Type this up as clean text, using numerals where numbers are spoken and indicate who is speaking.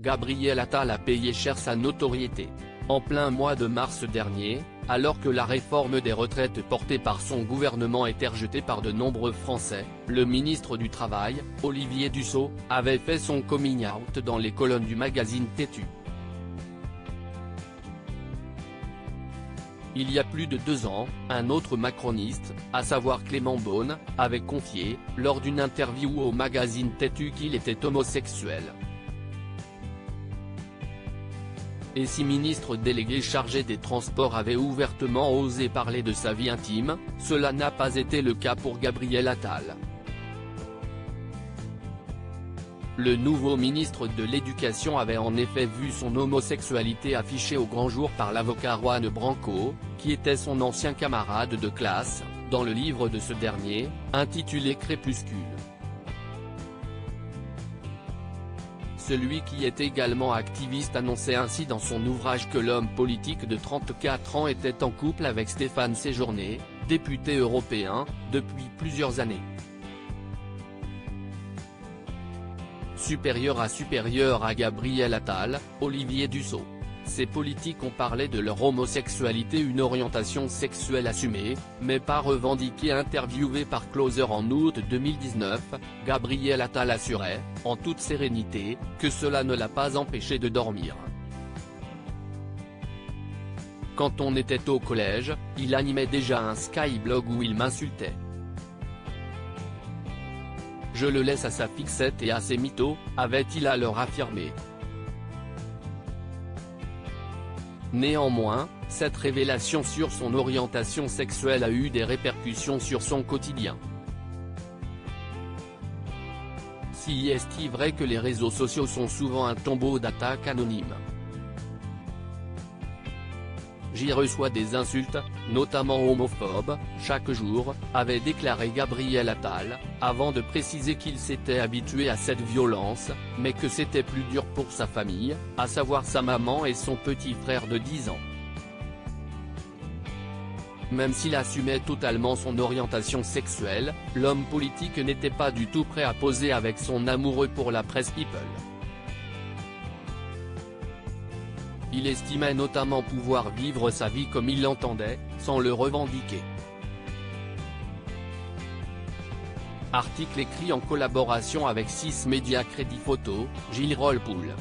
Speaker 1: Gabriel Attal a payé cher sa notoriété. En plein mois de mars dernier, alors que la réforme des retraites portée par son gouvernement était rejetée par de nombreux Français, le ministre du Travail, Olivier Dussopt, avait fait son coming out dans les colonnes du magazine Têtu. Il y a plus de 2 ans, un autre macroniste, à savoir Clément Beaune, avait confié, lors d'une interview au magazine Têtu qu'il était homosexuel. Et si ministre délégué chargé des Transports avait ouvertement osé parler de sa vie intime, cela n'a pas été le cas pour Gabriel Attal. Le nouveau ministre de l'Éducation avait en effet vu son homosexualité affichée au grand jour par l'avocat Juan Branco, qui était son ancien camarade de classe, dans le livre de ce dernier, intitulé Crépuscule. Celui qui est également activiste annonçait ainsi dans son ouvrage que l'homme politique de 34 ans était en couple avec Stéphane Séjourné, député européen, depuis plusieurs années. Supérieur à Gabriel Attal, Olivier Dussopt. Ces politiques ont parlé de leur homosexualité, une orientation sexuelle assumée, mais pas revendiquée. Interviewé par Closer en août 2019, Gabriel Attal assurait, en toute sérénité, que cela ne l'a pas empêché de dormir. Quand on était au collège, il animait déjà un Skyblog où il m'insultait. Je le laisse à sa fixette et à ses mythos, avait-il alors affirmé. Néanmoins, cette révélation sur son orientation sexuelle a eu des répercussions sur son quotidien. Si est-il vrai que les réseaux sociaux sont souvent un tombeau d'attaques anonymes. J'y reçois des insultes, notamment homophobes, chaque jour, avait déclaré Gabriel Attal, avant de préciser qu'il s'était habitué à cette violence, mais que c'était plus dur pour sa famille, à savoir sa maman et son petit frère de 10 ans. Même s'il assumait totalement son orientation sexuelle, l'homme politique n'était pas du tout prêt à poser avec son amoureux pour la presse People. Il estimait notamment pouvoir vivre sa vie comme il l'entendait, sans le revendiquer. Article écrit en collaboration avec 6 médias Crédit Photo, Gilles Rollpool.